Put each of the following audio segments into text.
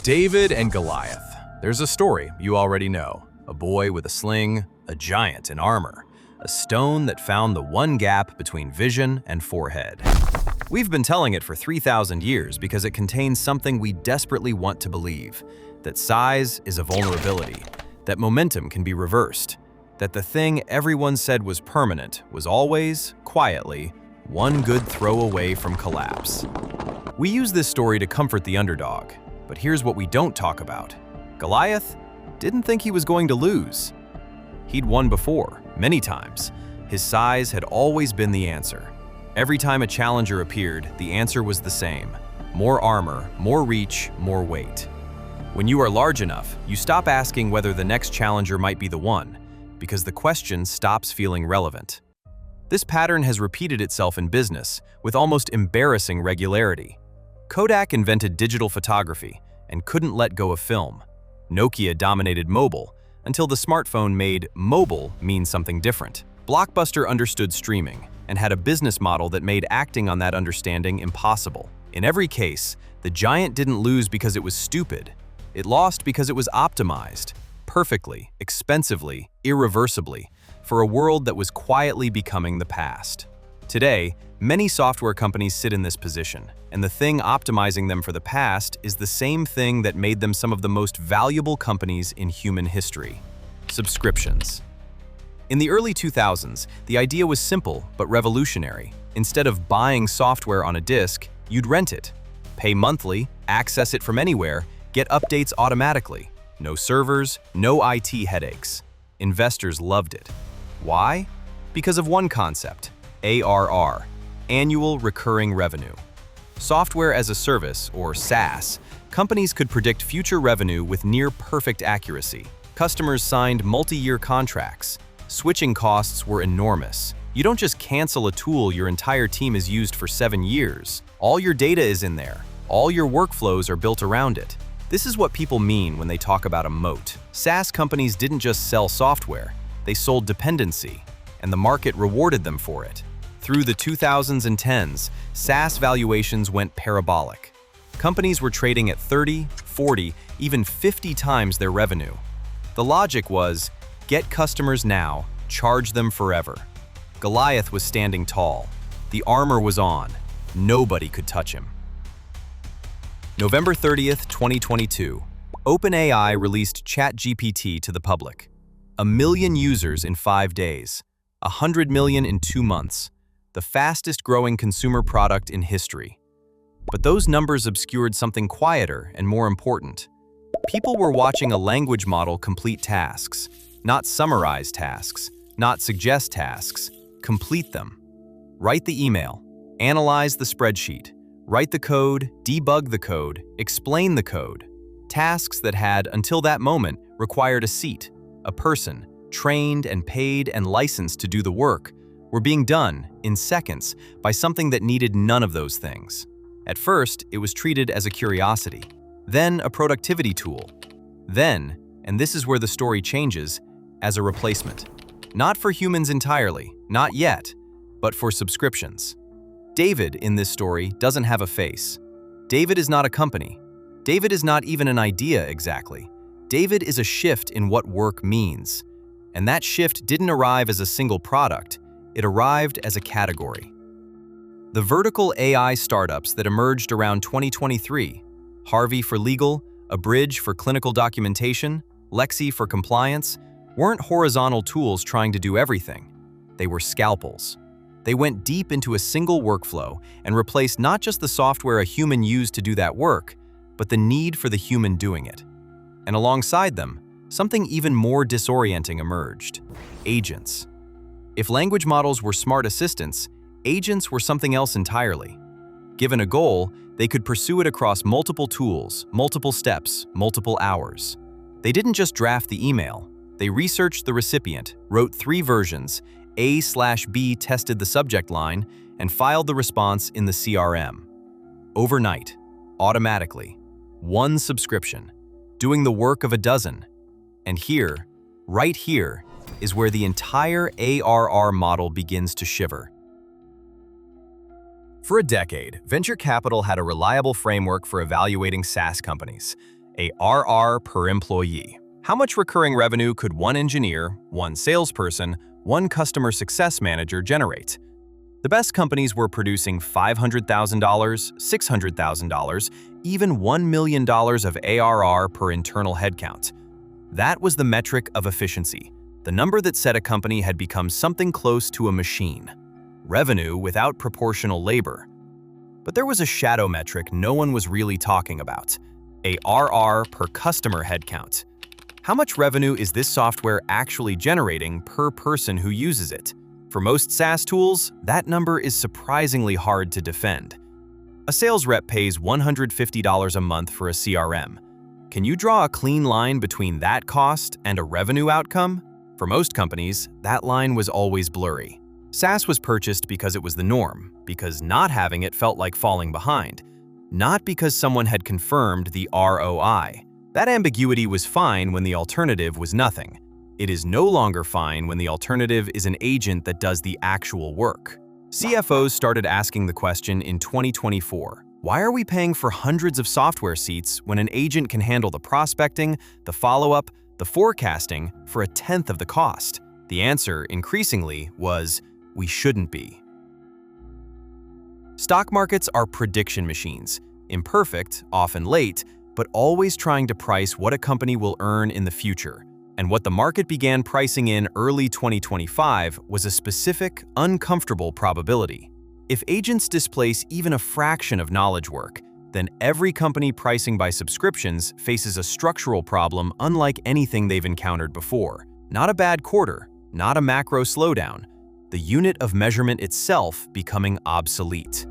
David and Goliath. There's a story you already know. A boy with a sling, a giant in armor, a stone that found the one gap between vision and forehead. We've been telling it for 3,000 years because it contains something we desperately want to believe, that size is a vulnerability, that momentum can be reversed, that the thing everyone said was permanent was always, quietly, one good throw away from collapse. We use this story to comfort the underdog, but here's what we don't talk about. Goliath didn't think he was going to lose. He'd won before, many times. His size had always been the answer. Every time a challenger appeared, the answer was the same. More armor, more reach, more weight. When you are large enough, you stop asking whether the next challenger might be the one, because the question stops feeling relevant. This pattern has repeated itself in business with almost embarrassing regularity. Kodak invented digital photography and couldn't let go of film. Nokia dominated mobile until the smartphone made mobile mean something different. Blockbuster understood streaming and had a business model that made acting on that understanding impossible. In every case, the giant didn't lose because it was stupid. It lost because it was optimized, perfectly, expensively, irreversibly, for a world that was quietly becoming the past. Today, many software companies sit in this position, and the thing optimizing them for the past is the same thing that made them some of the most valuable companies in human history: subscriptions. In the early 2000s, the idea was simple but revolutionary. Instead of buying software on a disk, you'd rent it. Pay monthly, access it from anywhere, get updates automatically. No servers, no IT headaches. Investors loved it. Why? Because of one concept: ARR, annual recurring revenue. Software as a service, or SaaS, companies could predict future revenue with near-perfect accuracy. Customers signed multi-year contracts. Switching costs were enormous. You don't just cancel a tool your entire team has used for 7 years. All your data is in there. All your workflows are built around it. This is what people mean when they talk about a moat. SaaS companies didn't just sell software, they sold dependency, and the market rewarded them for it. Through the 2000s and 10s, SaaS valuations went parabolic. Companies were trading at 30, 40, even 50 times their revenue. The logic was, get customers now, charge them forever. Goliath was standing tall. The armor was on. Nobody could touch him. November 30th, 2022, OpenAI released ChatGPT to the public. 1 million users in 5 days, 100 million in 2 months, the fastest growing consumer product in history. But those numbers obscured something quieter and more important. People were watching a language model complete tasks, not summarize tasks, not suggest tasks, complete them. Write the email, analyze the spreadsheet, write the code, debug the code, explain the code. Tasks that had, until that moment, required a seat, a person, trained and paid and licensed to do the work, were being done, in seconds, by something that needed none of those things. At first, it was treated as a curiosity, then a productivity tool, then, and this is where the story changes, as a replacement. Not for humans entirely, not yet, but for subscriptions. David, in this story, doesn't have a face. David is not a company. David is not even an idea exactly. David is a shift in what work means. And that shift didn't arrive as a single product, it arrived as a category. The vertical AI startups that emerged around 2023, Harvey for legal, Abridge for clinical documentation, Lexi for compliance, weren't horizontal tools trying to do everything. They were scalpels. They went deep into a single workflow and replaced not just the software a human used to do that work, but the need for the human doing it. And alongside them, something even more disorienting emerged: agents. If language models were smart assistants, agents were something else entirely. Given a goal, they could pursue it across multiple tools, multiple steps, multiple hours. They didn't just draft the email. They researched the recipient, wrote 3 versions, A/B tested the subject line, and filed the response in the CRM. Overnight, automatically, 1 subscription, doing the work of a dozen. And here, right here, is where the entire ARR model begins to shiver. For a decade, venture capital had a reliable framework for evaluating SaaS companies: ARR per employee. How much recurring revenue could one engineer, one salesperson, one customer success manager generate? The best companies were producing $500,000, $600,000, even $1 million of ARR per internal headcount. That was the metric of efficiency, the number that said a company had become something close to a machine. Revenue without proportional labor. But there was a shadow metric no one was really talking about. ARR per customer headcount. How much revenue is this software actually generating per person who uses it? For most SaaS tools, that number is surprisingly hard to defend. A sales rep pays $150 a month for a CRM. Can you draw a clean line between that cost and a revenue outcome? For most companies, that line was always blurry. SaaS was purchased because it was the norm, because not having it felt like falling behind, not because someone had confirmed the ROI. That ambiguity was fine when the alternative was nothing. It is no longer fine when the alternative is an agent that does the actual work. CFOs started asking the question in 2024. Why are we paying for hundreds of software seats when an agent can handle the prospecting, the follow-up, the forecasting for a tenth of the cost? The answer, increasingly, was, we shouldn't be. Stock markets are prediction machines, imperfect, often late, but always trying to price what a company will earn in the future. And what the market began pricing in early 2025 was a specific, uncomfortable probability. If agents displace even a fraction of knowledge work, then every company pricing by subscriptions faces a structural problem unlike anything they've encountered before. Not a bad quarter, not a macro slowdown, the unit of measurement itself becoming obsolete.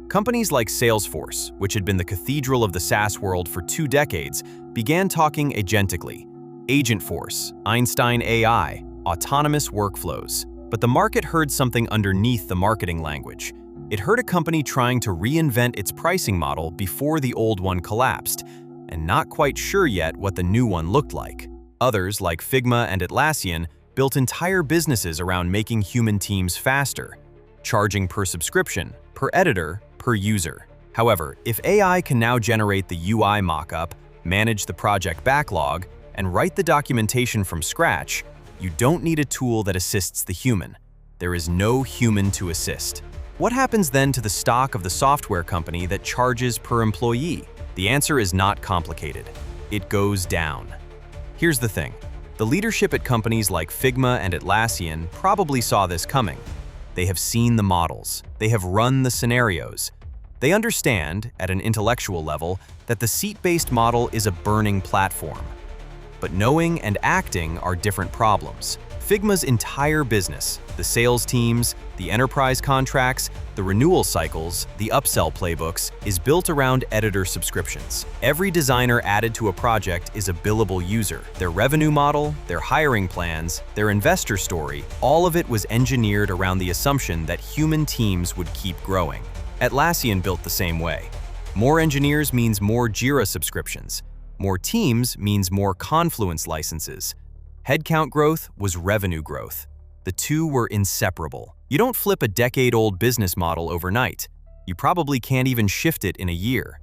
Companies like Salesforce, which had been the cathedral of the SaaS world for 2 decades, began talking agentically. Agentforce, Einstein AI, autonomous workflows. But the market heard something underneath the marketing language. It heard a company trying to reinvent its pricing model before the old one collapsed, and not quite sure yet what the new one looked like. Others, like Figma and Atlassian, built entire businesses around making human teams faster, charging per subscription, per editor, per user. However, if AI can now generate the UI mockup, manage the project backlog, and write the documentation from scratch, you don't need a tool that assists the human. There is no human to assist. What happens then to the stock of the software company that charges per employee? The answer is not complicated. It goes down. Here's the thing. The leadership at companies like Figma and Atlassian probably saw this coming. They have seen the models. They have run the scenarios. They understand, at an intellectual level, that the seat-based model is a burning platform. But knowing and acting are different problems. Figma's entire business, the sales teams, the enterprise contracts, the renewal cycles, the upsell playbooks, is built around editor subscriptions. Every designer added to a project is a billable user. Their revenue model, their hiring plans, their investor story, all of it was engineered around the assumption that human teams would keep growing. Atlassian built the same way. More engineers means more Jira subscriptions. More teams means more Confluence licenses. Headcount growth was revenue growth. The two were inseparable. You don't flip a decade-old business model overnight. You probably can't even shift it in a year.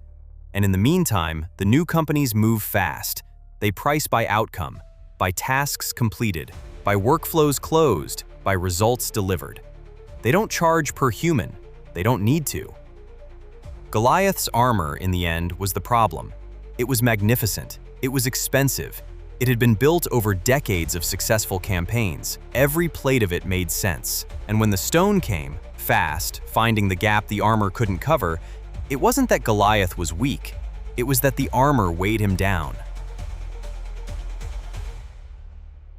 And in the meantime, the new companies move fast. They price by outcome, by tasks completed, by workflows closed, by results delivered. They don't charge per human. They don't need to. Goliath's armor, in the end, was the problem. It was magnificent. It was expensive. It had been built over decades of successful campaigns. Every plate of it made sense. And when the stone came, fast, finding the gap the armor couldn't cover, it wasn't that Goliath was weak. It was that the armor weighed him down.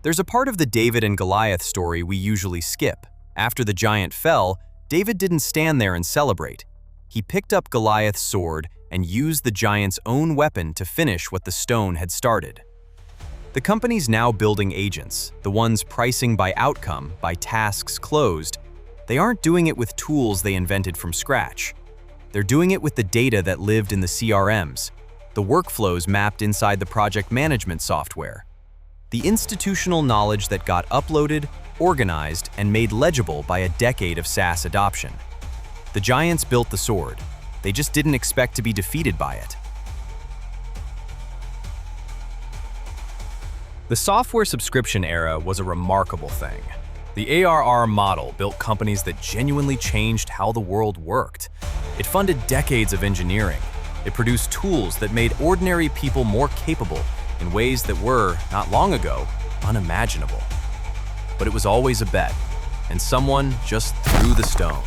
There's a part of the David and Goliath story we usually skip. After the giant fell, David didn't stand there and celebrate. He picked up Goliath's sword and used the giant's own weapon to finish what the stone had started. The companies now building agents, the ones pricing by outcome, by tasks closed, they aren't doing it with tools they invented from scratch. They're doing it with the data that lived in the CRMs, the workflows mapped inside the project management software, the institutional knowledge that got uploaded, organized, and made legible by a decade of SaaS adoption. The giants built the sword. They just didn't expect to be defeated by it. The software subscription era was a remarkable thing. The ARR model built companies that genuinely changed how the world worked. It funded decades of engineering. It produced tools that made ordinary people more capable in ways that were, not long ago, unimaginable. But it was always a bet, and someone just threw the stone.